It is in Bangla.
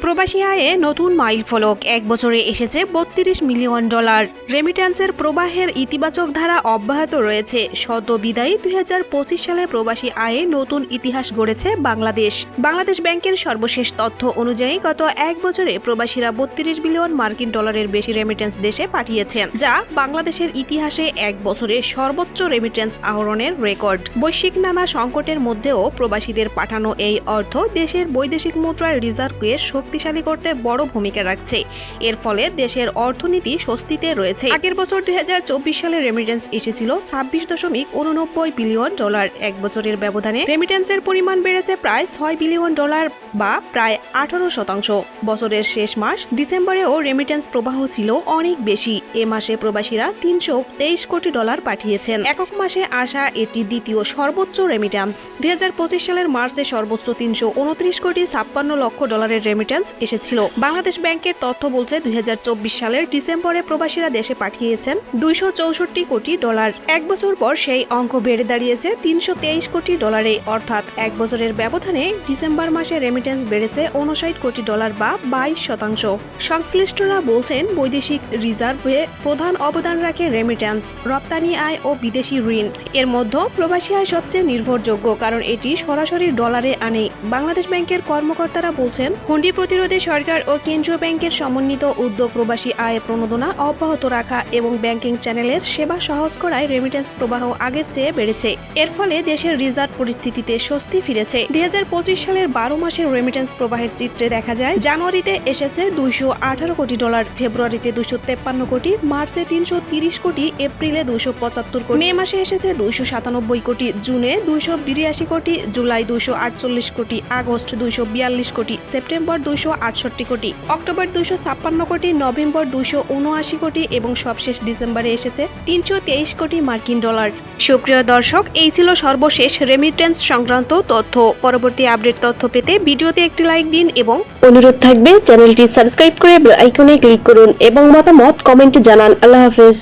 প্রবাসী আয়ে নতুন মাইলফলক, এক বছরে এসেছে $32 মিলিয়ন। রেমিট্যান্সের প্রবাহের ইতিবাচক ধারা অব্যাহত রয়েছে। সদ্য বিদায়ী 2025 সালে প্রবাসী আয়ে নতুন ইতিহাস গড়েছে বাংলাদেশ। বাংলাদেশ ব্যাংকের সর্বশেষ তথ্য অনুযায়ী গত এক বছরে প্রবাসীরা $32 বিলিয়ন মার্কিন ডলারের বেশি রেমিট্যান্স দেশে পাঠিয়েছেন, যা বাংলাদেশের ইতিহাসে এক বছরে সর্বোচ্চ রেমিট্যান্স আহরণের রেকর্ড। বৈশ্বিক নানা সংকটের মধ্যেও প্রবাসীদের পাঠানো এই অর্থ দেশের বৈদেশিক মুদ্রার রিজার্ভকে শক্তিশালী করতে বড় ভূমিকা রাখছে। এর ফলে দেশের অর্থনীতি স্বস্তিতে রয়েছে। আগের বছর 2024 সালে রেমিটেন্স এসেছিল $26.89 বিলিয়ন। এক বছরের ব্যবধানে রেমিটেন্সের পরিমাণ বেড়েছে প্রায় $6 বিলিয়ন বা প্রায় 18%। বছরের শেষ মাস ডিসেম্বরেও রেমিটেন্স প্রবাহ ছিল অনেক বেশি। এ মাসে প্রবাসীরা $323 কোটি পাঠিয়েছেন। একক মাসে আসা এটি দ্বিতীয় সর্বোচ্চ রেমিটেন্স। 2025 সালের মার্চে সর্বোচ্চ $329.56 কোটি রেমিটেন্স এসেছিল। বাংলাদেশ ব্যাংকের তথ্য বলছে 2024 সালের ডিসেম্বরে প্রবাসীরা দেশে পাঠিয়েছেন $264 কোটি। এক বছর পর সেই অঙ্ক বেড়ে দাঁড়িয়েছে $323 কোটি। অর্থাৎ এক বছরের ব্যবধানে ডিসেম্বর মাসে রেমিটেন্স বেড়েছে $59 কোটি বা 22%। সংশ্লিষ্টরা বলছেন, বৈদেশিক রিজার্ভে প্রধান অবদান রাখে রেমিটেন্স, রপ্তানি আয় ও বিদেশি ঋণ। এর মধ্যে প্রবাসী আয় সবচেয়ে নির্ভরযোগ্য, কারণ এটি সরাসরি ডলারে আনে। বাংলাদেশ ব্যাংকের কর্মকর্তারা বলছেন, হুন্ডি প্রতিরোধে সরকার ও কেন্দ্রীয় ব্যাংকের সমন্বিত উদ্যোগ প্রবাসী আয় প্রণোদনা অব্যাহত রাখা এবং ব্যাংকিং চ্যানেলের সেবা সহজ করায় রেমিটেন্স প্রবাহ আগের চেয়ে বেড়েছে। এর ফলে দেশের রিজার্ভ পরিস্থিতিতে স্বস্তি ফিরেছে। 2025 সালের 12 মাসের রেমিটেন্স প্রবাহের চিত্রে দেখা যায়, জানুয়ারিতে এসেছে $218 কোটি, ফেব্রুয়ারিতে $253 কোটি, মার্চে $330 কোটি, এপ্রিলে $275 কোটি, মে মাসে এসেছে $297 কোটি, জুনে $282 কোটি, জুলাই $248 কোটি, আগস্ট $242 কোটি, সেপ্টেম্বর $268 কোটি, অক্টোবর $256 কোটি, নভেম্বর $279 কোটি এবং সবশেষ ডিসেম্বরে এসেছে $323 কোটি মার্কিন ডলার। সুপ্রিয় দর্শক, এই ছিল সর্বশেষ রেমিটেন্স সংক্রান্ত তথ্য। পরবর্তী আপডেট তথ্য পেতে ভিডিওতে একটি লাইক দিন এবং অনুরোধ থাকবে চ্যানেলটি সাবস্ক্রাইব করে বেল আইকনে ক্লিক করুন এবং মতামত কমেন্টে জানান। আল্লাহ হাফেজ।